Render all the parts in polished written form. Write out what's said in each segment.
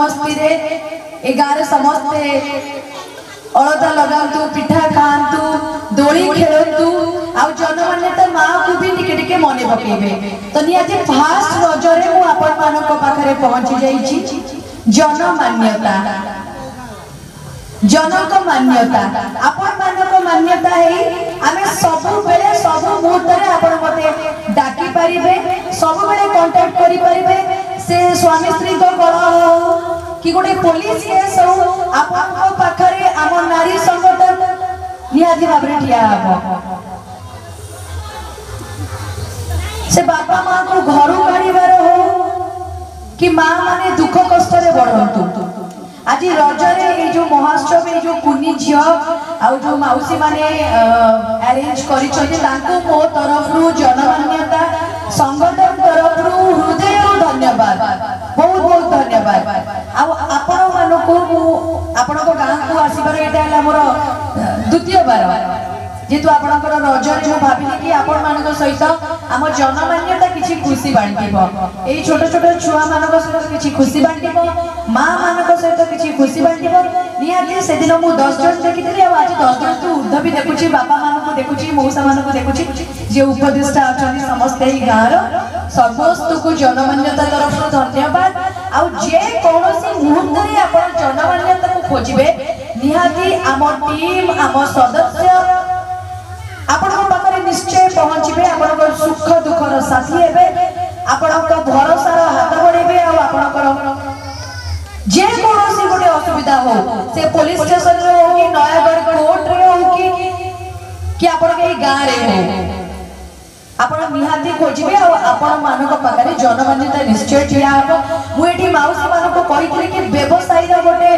मस्ती रे ए गारे समस्ते अलता लगातु पिठा खातु दोली खेलतु आ जनमान्यता माँ को भी टिके टिके मने पकेबे तो नियाजी फास्ट रजरे मु आपण मानक पाखरे पहुंची जाईची जनमान्यता जनक मान्यता आपण मानक मान्यता है आमे सब बेले सब मुहूर्त रे आपण मते डाकी परिबे सब बेले कांटेक्ट करि परिबे से स्वामी स्त्री को कलह कि गोटे पुलिस केस हो आपण पाखरे आम नारी संगठन निहाती भाव ठिया हम से बापा माँ को घर काढ़ार हो कि माँ माने दुख कष्ट बढ़ंतु आज रजरे ये जो महोत्सव ये जो कुनी झी आउ जो मौसी माने अरेंज करिछथि तांको मो तरफ रु जनमान्यता संगठन तरफ रु हृदय धन्यवाद बहुत बहुत धन्यवाद आपण मानको आपण को गाँ को आसीबार एटा हला मोर द्वितीय बार जेतु आपणकर रजरे मु भाबिली कि आपण मानक सहित आम जनमान्यता किछि खुशी बांटिबो एई छोट छोट छुआ मानक सहित किछि खुशी बांटिबो माँ मानक सहित किछि खुशी बांटिबो निहाती से दिन मु 10 जन देखिथिली आ आज 10 जन तू ऊर्ध्व भी देखुछि बापा मानक देखुछि मौसा मानक देखुछि जे उपदेष्टा अछनी समस्त एई गाँर समस्त को जनमान्यता तरफ धन्यवाद आ जे कोनोसी मुहूर्त रे आपण जनमान्यता को खोजिबे निहाती आम टीम आम सदस्य आपण पाखरे निश्चय पहुँचे आपण सुख दुखर साथी हेबे आपण भरोसार हाथ बढ़ेबे आ जे कोनोसी गोटे असुविधा हो से पुलिस स्टेशन रे हो कि नयागढ़ कोर्ट रे हो कि आपण के गाँ रे हो आपण निहाती खोजिबे आ आपण मानक पाखरे जनमान्यता निश्चय ठिया हो मु एठी माउसी मानक कहितली कि व्यवसाय रा गोटे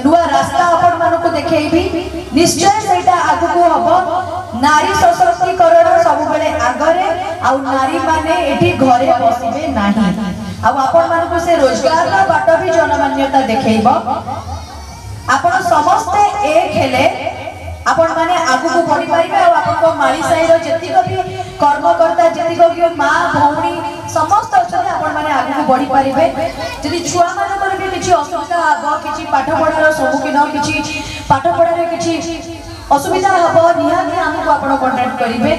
नुआ रास्ता आपण मानक देखेइबी निश्चय सेटा आगु हबो नारी सशक्तिकरण सब बेले आगरे आ नारी माने एठी घरे बसिबे नाही आ आपण मानक से रोजगार रा बाट भी जनमान्यता देखेइबो आपण समस्त एक हेले आपण माने आगु को बढ़ी पारिबे आ आपण को माली साई रो जतिक भी कर्मकर्ता जतिक भी मां भौणी समस्त अछन आपण माने आगु को बढ़ी पारिबे जदि छुआ माने कर भी किछि असुविधा हबो किछि पाठ पढार सम्मुखीन किछि पाठ पढारे किछि असुविधा हबो निहाती हमको आपण कांटेक्ट करिवे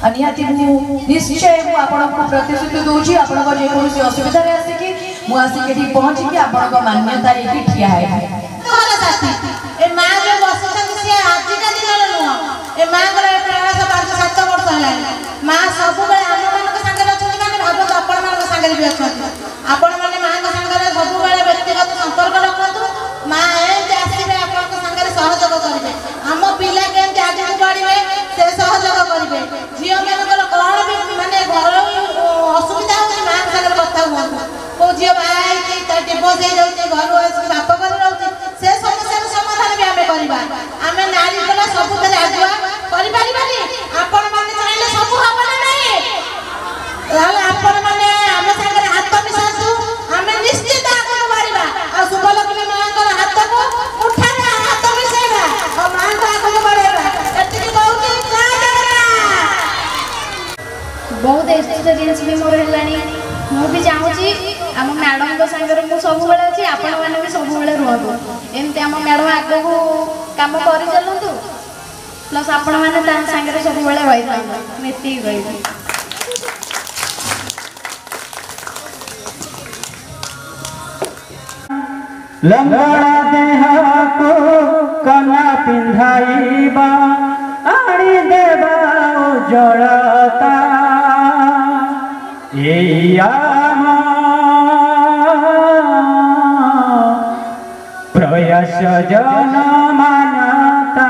निहाती मु निश्चय मु आपण को प्रतिश्रुति दोछि आपण को जे कोनोसी असुविधा रे आसी कि मु आसी केठी पहुंची कि आपण को मान्यता एठी ठिया है तोरा साथी ए मां जो बसछन से आज का दिन नुह ए मां करे प्रयास 5-7 वर्ष हला मां सब बेले हम मानक संगे अछन माने भाबत आपण मानक संगे भी अछन आपण माने मां के संगे सब बेले व्यक्तिगत संपर्क रखतु मां ए आसीबे आपण के संगे सहयोग करिवे हम पिला के आगे बढ़िबे से सहयोग करिवे झियो मानकर कोन भी माने घर असुविधा हो मां के संगे कथा हुआ को झियो भाई कि त डिवोर्स हे जाउते घर आसी बाप घर रहउते से समस्या समाधान भी हमें करिबा हमें नारी बला सब बेले आगुआ करि परिबानी आपण माने चाहिले सब हबो ना नहीं रहले आपण माने हमें संगे हाथ मिसासु हमें निश्चित आगु बढ़िबा आ सुबलक्ष्मी मांकर हाथ को उठाना हाथ मिसेबा और मां को आगु बढ़ेबा एतिकी कहूती बहुत एक्सपीरियंस भी मोर हेलानी मु भी चाहूची आम मैडम को संगे मु सब बेले अच्छी आपण मैंने भी सब बेले रुहतु एमती आम मैडम आग को कम कर चलतु प्लस आपण मैंने संगे सब बेले रही था एति कही लंगड़ा देह को कना पिंधाइबा आनी देबा उजड़ता प्रयास जन मानता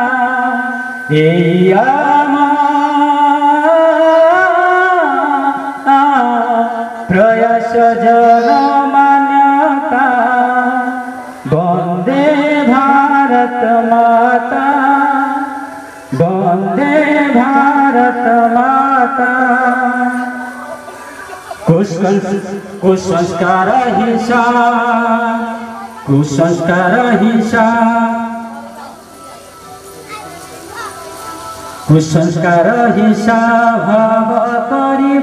प्रयास जन मान्यता वंदे भारत माता वंदे भारत माता कुसंस्कार हिंसा कुसंस्कार हिंसा कुसंस्कार हिंसा भाव करने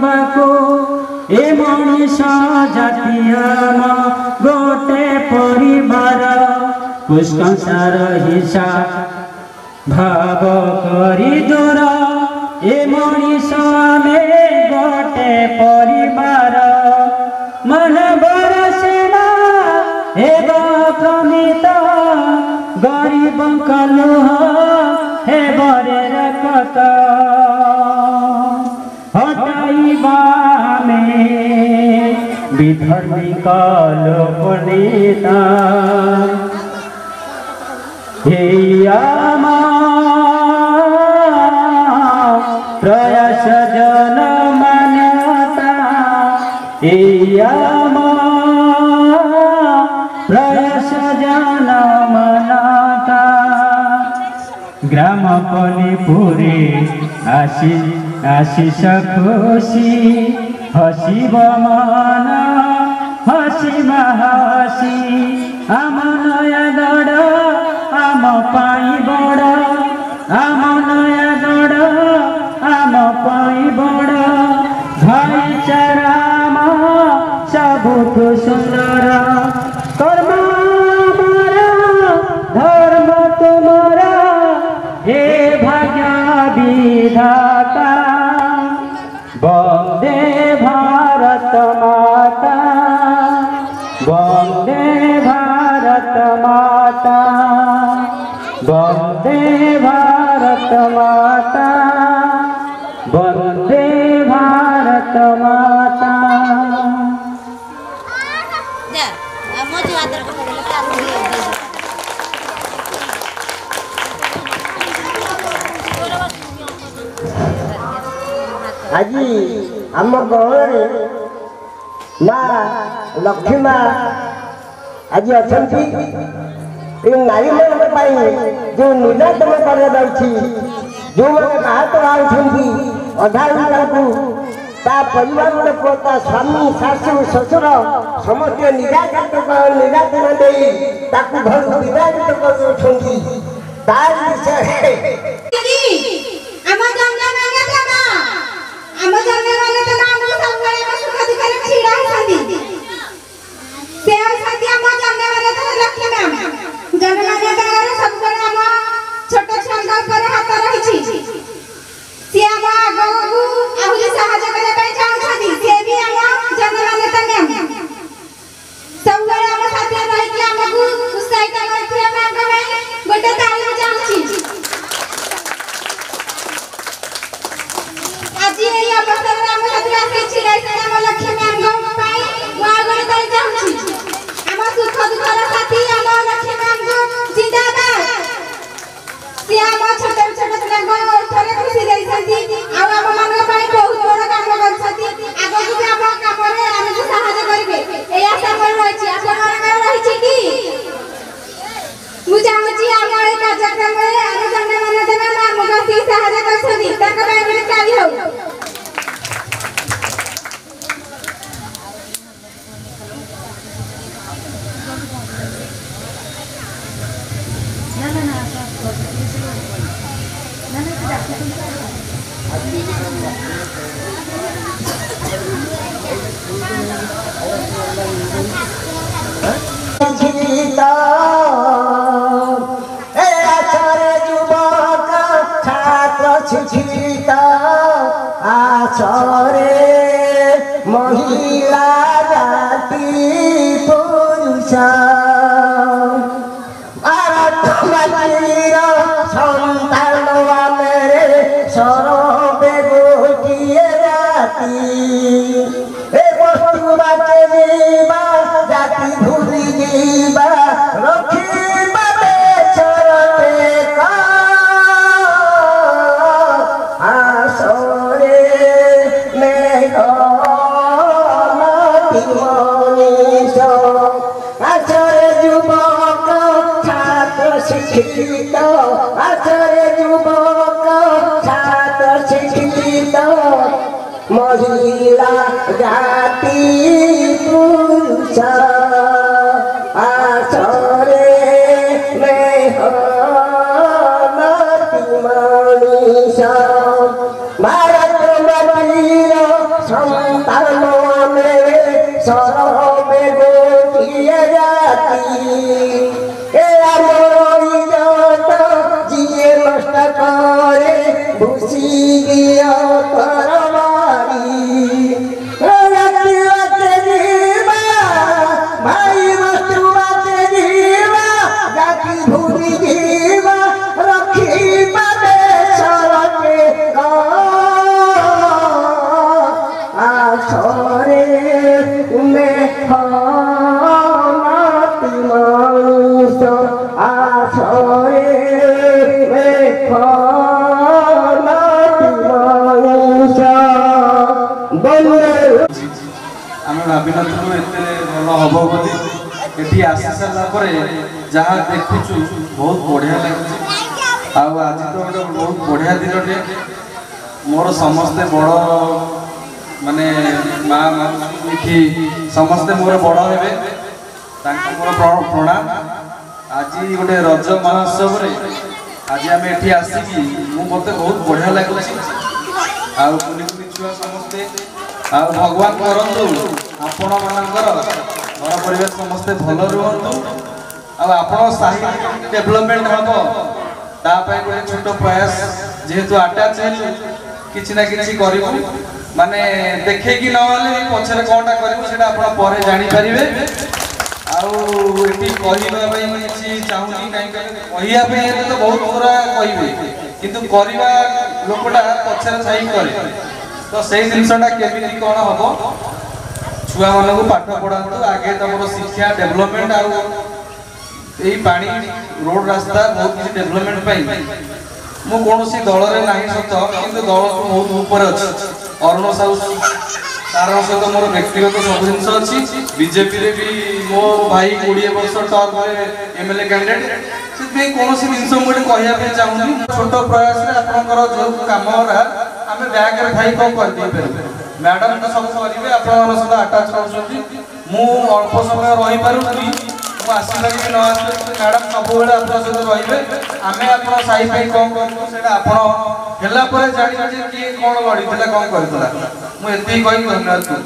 ए मनुष्य जाति गोटे परिवार पुष्कंसार हिसाब भाव करी दूर ए मनीष आमे गोटे परिवार मन बरसेना एव प्रमित गरीब कलुह हे बरे रकत हटाइबा में विधर्मी कलोपनीता प्रयास जन मान्यता प्रयास जन मान्यता ग्राम पलिपुरी आशीष खुशी हसिब मन हसी हसी आम नयागढ़ आम पाई बड़ आम नयागढ़ आम पाई बड़ भाईचारा सबुठु सुंदर कर्म धर्म तुमरा हे भाग्य विधाता वंदे भारत माता वंदे भारत माता वंदे भारत माता वंदे भारत माता आज आम गाँव माँ लक्ष्मी माँ आज अच्छा नारी मान जो निर्यातन कर जो मैंने बाहर आउंट अधा परिवार लोक स्वामी शाशु शशुर समस्त निर्यातन दे घर विदायित कर महिला जाति पुरुष संतान मेरे सरबे गोटिए राति वस्तु बाटे जीवा जाति भूली जीवा रखिबा चरते का आसरे में मनीष आचरे युवक छात्र शिक्षित आचरे युवक छात्र शिक्षित महिला जाति पुरुष आचरे में मनीष भारत मातीर संतान में सरबे गोटिए जाति ए आमोरी जात जिए नष्ट करे भूसी गिया करवारी भाई मस्तुआ के जीवा जाति भूमि जीवा रखी पावे सड़के आसरे में खाती मानुष आसरे में खाती मानुष बंदे आम भाविनु एते भल हम बोली ये आसी सारा जहाँ देखुचु बहुत बढ़िया लगे आज तो गोटे बहुत बढ़िया दिन मोर समस्ते बड़ माने माँ कि समस्ते मोर बड़ हे मोर प्रणाम आज गोटे रज महोत्सव आज आम ये आसिकी मत बहुत बढ़िया लगुच छुआ समस्ते भगवान करतु आपण मानकर घर परिवेश समस्ते भल रुहतु आपण साही डेभलपमेंट हम तापाई गोटे छोट प्रयास जेहेतु अटैच किसी ना कि माने देखे कि नहले पछरे कोनटा करिवो सेटा आपण परे जानि परिबे आउठी कहबा किसी चाहूनी कहीं कहिया तो बहुत थोड़ा कहबे किंतु करवा लोकटा पछरे छाई करे तो से जिनटा केमी कौन हम छुआ मान को पाठ पढ़ातु आगे तुम शिक्षा डेभलपमेंट आई पानी रोड रास्ता बहुत किसी डेभलपमेंट मु कौन दल में ना सत कि दल बहुत ऊपर अच्छी अरुण साहू तार सहित मोर व्यक्तिगत सब जिन अच्छी बीजेपी रे भी मो भाई 20 वर्ष टर्म एमएलए कैंडिडेट से कौन जिन मुझे कहवाई चाहूँगी छोट प्रयास आपंकर जो कम आम बैग रे खाई कौन कर मैडम तो सब करेंगे आपण सहित आटाच कर अल्प समय रही पार्टी आसला कि न आस मैडम सब आप सहित रे आम आप साई पाई कौन करूँ जानी किए कौन लड़ी कौन करता मुझे कही धन्यवाद करूँ।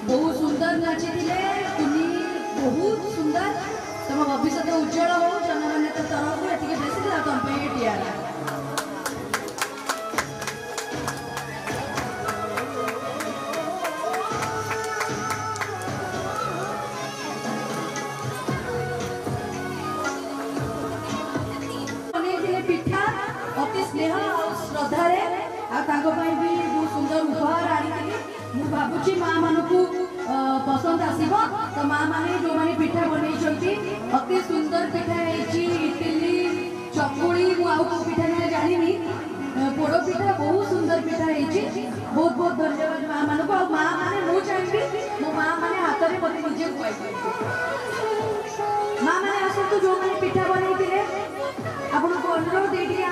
बहुत सुंदर नाची बहुत सुंदर तुम भविष्य उज्जवल हो जनमान्यता तरफ ये बेस तुम टीआर पिठा अति स्नेह और श्रद्धा भी बहुत सुंदर उपहार आनी भावुची माँ मान को पसंद आसो तो माँ मैंने जो मैंने पिठा बन अति सुंदर पिठा इडली चकुड़ी मुझे पिठा ना जानी पोड़ पिठा बहुत सुंदर पिठा बहुत बहुत धन्यवाद माँ मान को माँ मैंने मुझे चाहिए मो माँ मैंने हाथ में मत निजे खुआई माँ मैंने आसतु जो मैंने पिठा बनई आपको अनुरोध ये